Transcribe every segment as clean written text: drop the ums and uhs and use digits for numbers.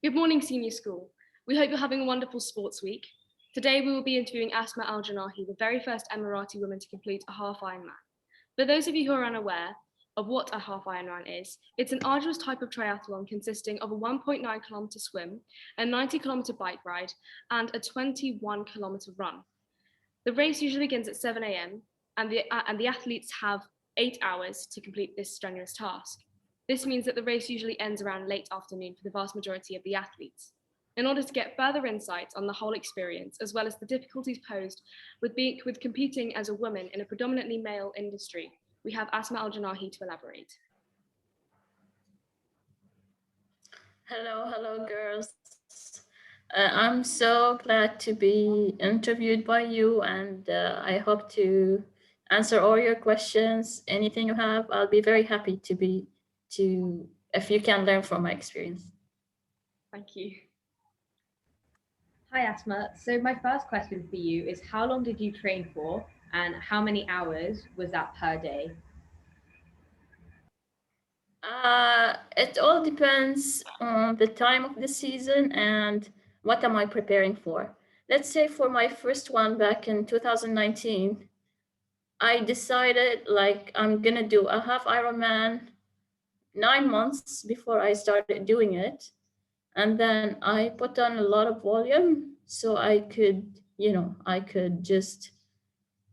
Good morning, Senior School. We hope you're having a wonderful sports week. Today we will be interviewing Asma Janahi, the very first Emirati woman to complete a half Ironman. For those of you who are unaware of what a half Ironman is, it's an arduous type of triathlon consisting of a 1.9-kilometer swim, a 90-kilometer bike ride, and a 21-kilometer run. The race usually begins at 7 a.m. and the athletes have 8 hours to complete this strenuous task. This means that the race usually ends around late afternoon for the vast majority of the athletes. In order to get further insight on the whole experience, as well as the difficulties posed with competing as a woman in a predominantly male industry, we have Asma Janahi to elaborate. Hello, girls. I'm so glad to be interviewed by you, and I hope to answer all your questions. Anything you have, I'll be very happy to if you can learn from my experience. Thank you. Hi Asma. So my first question for you is how long did you train for and how many hours was that per day? It all depends on the time of the season and what am I preparing for. Let's say for my first one back in 2019, I decided like I'm gonna do a half Ironman 9 months before I started doing it. And then I put on a lot of volume so I could, I could just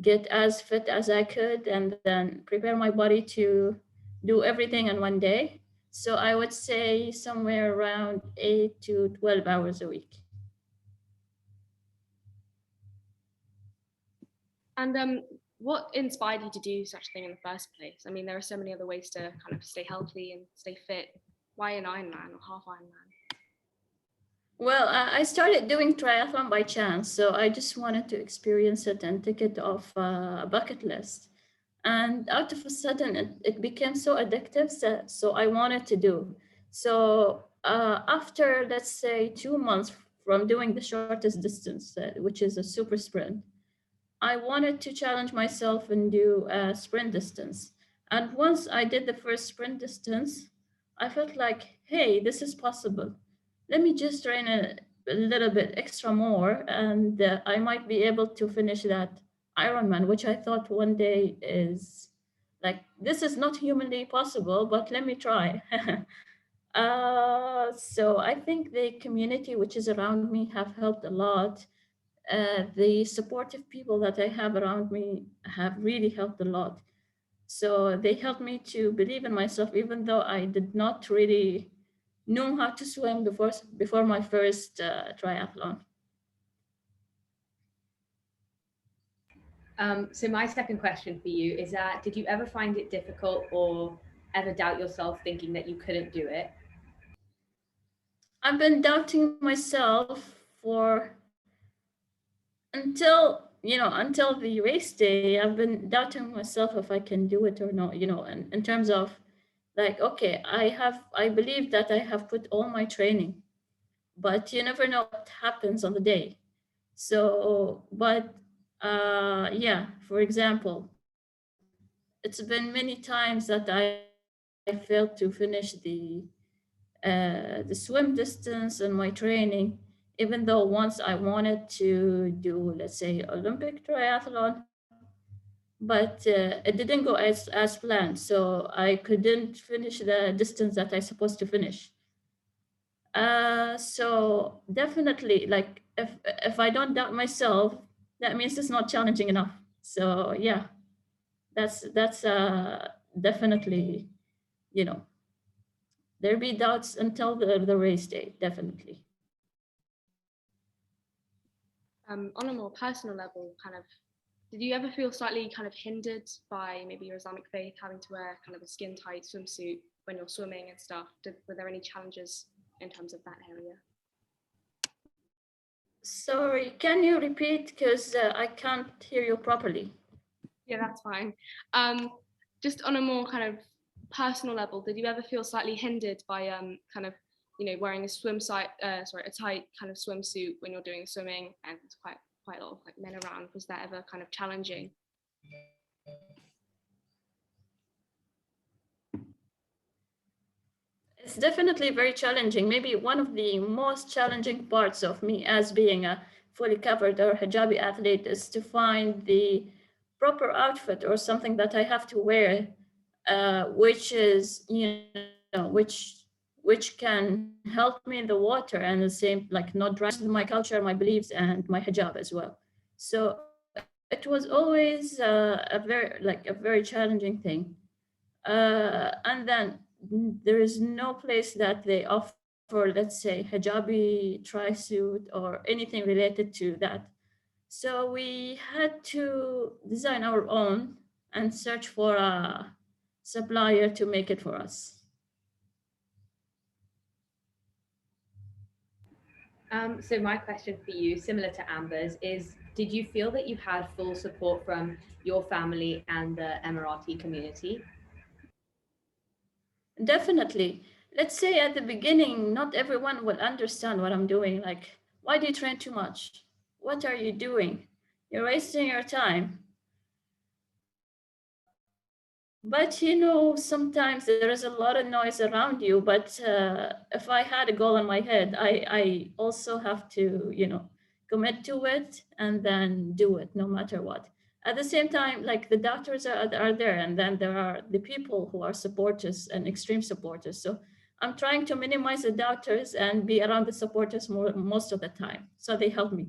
get as fit as I could and then prepare my body to do everything in one day. So I would say somewhere around 8 to 12 hours a week. And what inspired you to do such a thing in the first place? I mean, there are so many other ways to kind of stay healthy and stay fit. Why an Ironman or half Ironman? Well, I started doing triathlon by chance, so I just wanted to experience it and tick it off a bucket list. And out of a sudden, it became so addictive, so I wanted to do. So after, let's say, 2 months from doing the shortest distance, which is a super sprint, I wanted to challenge myself and do a sprint distance. And once I did the first sprint distance, I felt like, hey, this is possible. Let me just train a little bit extra more, and I might be able to finish that Ironman, which I thought one day is like, this is not humanly possible, but let me try. So I think the community which is around me have helped a lot. The supportive people that I have around me have really helped a lot. So they helped me to believe in myself, even though I did not really know how to swim before my first triathlon. So my second question for you is that did you ever find it difficult or ever doubt yourself thinking that you couldn't do it? I've been doubting myself for until the race day. I've been doubting myself if I can do it or not. And in terms of like, okay, I believe that I have put all my training, but you never know what happens on the day. So, but yeah, for example, it's been many times that I failed to finish the swim distance and my training, even though once I wanted to do, let's say, Olympic triathlon, but it didn't go as planned. So I couldn't finish the distance that I supposed to finish. So definitely, like if I don't doubt myself, that means it's not challenging enough. So yeah, that's definitely, you know, there be doubts until the race day, definitely. On a more personal level, kind of, did you ever feel slightly kind of hindered by maybe your Islamic faith, having to wear kind of a skin tight swimsuit when you're swimming and stuff? Were there any challenges in terms of that area? Sorry, can you repeat? Because I can't hear you properly. Yeah, that's fine. Just on a more kind of personal level, did you ever feel slightly hindered by kind of, wearing a tight kind of swimsuit when you're doing swimming, and it's quite a lot of like men around? Was that ever kind of challenging? it's definitely very challenging. Maybe one of the most challenging parts of me as being a fully covered or hijabi athlete is to find the proper outfit or something that I have to wear, which is, which can help me in the water and the same, like not drag my culture, my beliefs, and my hijab as well. So it was always a very challenging thing. And then there is no place that they offer, let's say, hijabi tri-suit or anything related to that. So we had to design our own and search for a supplier to make it for us. So my question for you, similar to Amber's, is did you feel that you had full support from your family and the Emirati community? Definitely. Let's say at the beginning, not everyone will understand what I'm doing. Like, why do you train too much? What are you doing? You're wasting your time. But sometimes there is a lot of noise around you. But if I had a goal in my head, I also have to, commit to it and then do it no matter what. At the same time, like the doctors are there, and then there are the people who are supporters and extreme supporters. So I'm trying to minimize the doctors and be around the supporters most of the time. So they help me.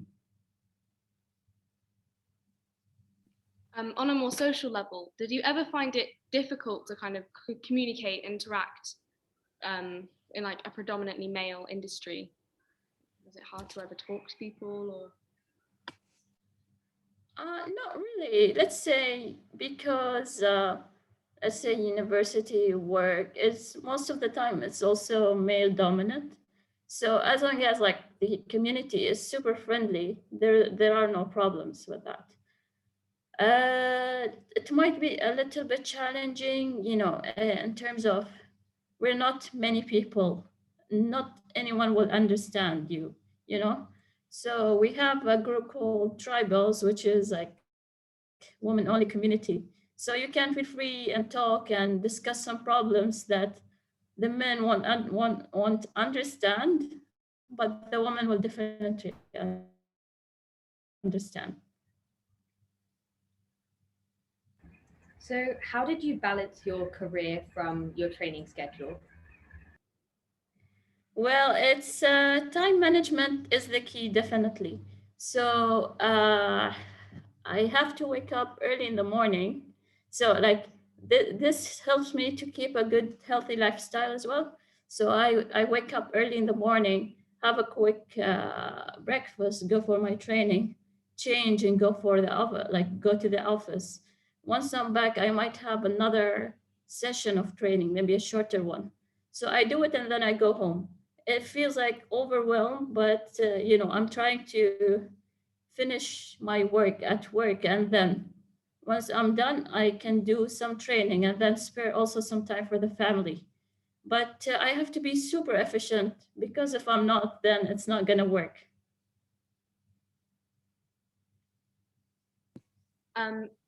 On a more social level, did you ever find it difficult to kind of communicate, interact in like a predominantly male industry? Was it hard to ever talk to people or? Not really. Let's say because let's say university work is most of the time it's also male dominant. So as long as like the community is super friendly, there are no problems with that. It might be a little bit challenging, in terms of we're not many people. Not anyone will understand you, you know? So we have a group called Tribals, which is like women only community. So you can feel free and talk and discuss some problems that the men won't understand, but the woman will definitely understand. So, how did you balance your career from your training schedule? Well, it's time management is the key, definitely. So I have to wake up early in the morning. So like this helps me to keep a good, healthy lifestyle as well. So I wake up early in the morning, have a quick breakfast, go for my training, change, and go for the office, like go to the office. Once I'm back, I might have another session of training, maybe a shorter one. So I do it and then I go home. It feels like overwhelmed, but I'm trying to finish my work at work, and then once I'm done, I can do some training and then spare also some time for the family. But I have to be super efficient because if I'm not, then it's not gonna work.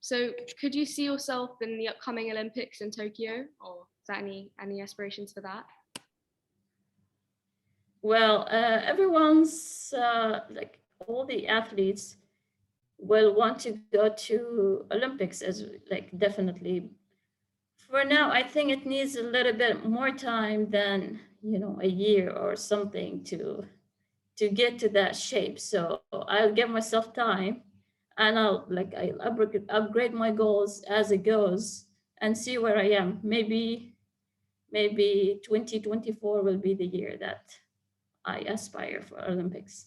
So could you see yourself in the upcoming Olympics in Tokyo, or is that any aspirations for that? Well, everyone's like all the athletes will want to go to Olympics as like definitely. For now, I think it needs a little bit more time than a year or something to get to that shape. So I'll give myself time, and I'll upgrade my goals as it goes and see where I am. Maybe 2024 will be the year that I aspire for Olympics.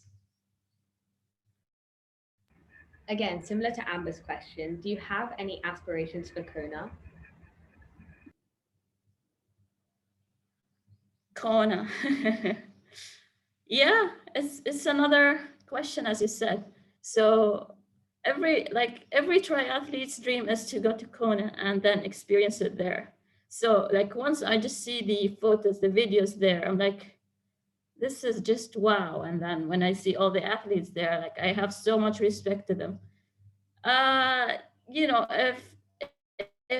Again, similar to Amber's question, do you have any aspirations for Kona? Kona. Yeah, it's another question, as you said. So every triathlete's dream is to go to Kona and then experience it there. So like once I just see the photos, the videos there, I'm like, this is just wow. And then when I see all the athletes there, like I have so much respect to them. Uh, if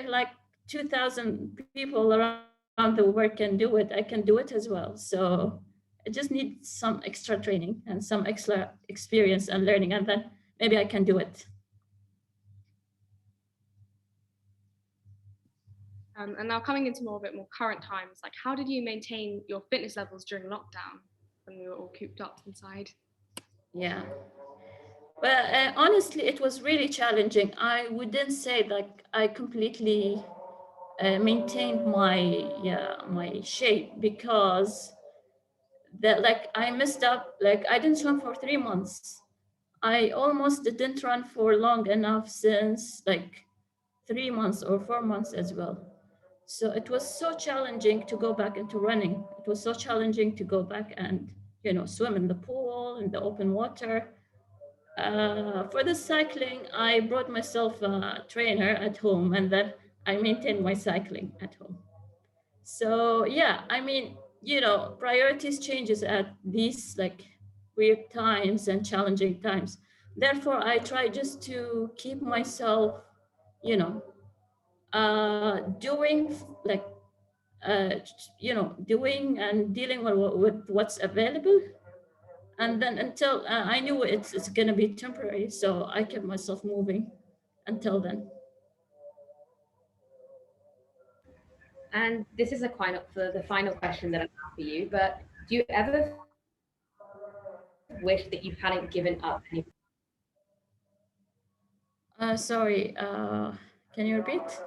like 2,000 people around the world around the world can do it, I can do it as well. So I just need some extra training and some extra experience and learning, and then maybe I can do it. And now coming into more a bit more current times, like how did you maintain your fitness levels during lockdown when we were all cooped up inside? Yeah. Well, honestly, it was really challenging. I wouldn't say like I completely maintained my, yeah, my shape, because that, like, I messed up. Like, I didn't swim for 3 months. I almost didn't run for long enough since like 3 months or 4 months as well. So it was so challenging to go back into running. It was so challenging to go back and, swim in the pool, in the open water. For the cycling, I brought myself a trainer at home, and then I maintained my cycling at home. So yeah, I mean, priorities changes at these like weird times and challenging times. Therefore, I try just to keep myself, you know, doing like, doing and dealing with what's available. And then until I knew it's gonna be temporary, so I kept myself moving until then. And this is a for the final question that I have for you. But do you ever wish that you hadn't given up any? Sorry, can you repeat?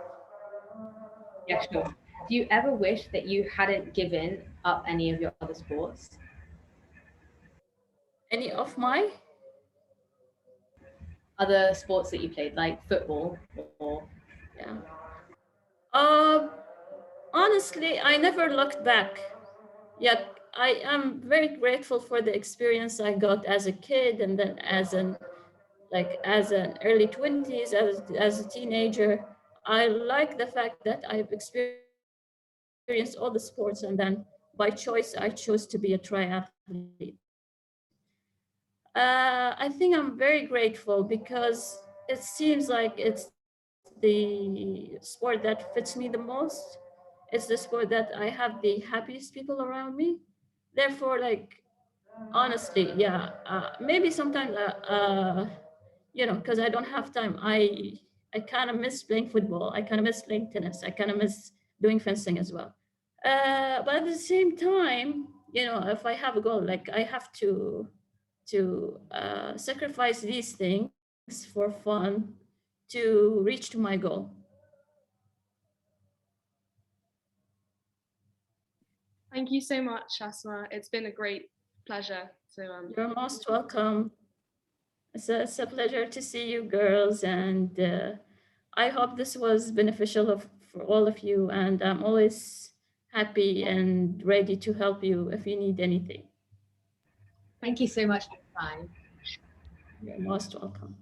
Yeah, sure. Do you ever wish that you hadn't given up any of your other sports? Any of my? Other sports that you played, like football or Yeah. Uh, Honestly, I never looked back. Yet I am very grateful for the experience I got as a kid, and then as an early 20s, as a teenager. I like the fact that I've experienced all the sports, and then by choice I chose to be a triathlete. I think I'm very grateful because it seems like it's the sport that fits me the most. It's the sport that I have the happiest people around me. Therefore, like, honestly, yeah, maybe sometimes, because I don't have time, I kind of miss playing football. I kind of miss playing tennis. I kind of miss doing fencing as well. But at the same time, if I have a goal, like, I have to sacrifice these things for fun to reach to my goal. Thank you so much, Asma. It's been a great pleasure to You're most welcome. It's a pleasure to see you girls, and I hope this was beneficial for all of you. And I'm always happy and ready to help you if you need anything. thank you so much for your time. You're most welcome.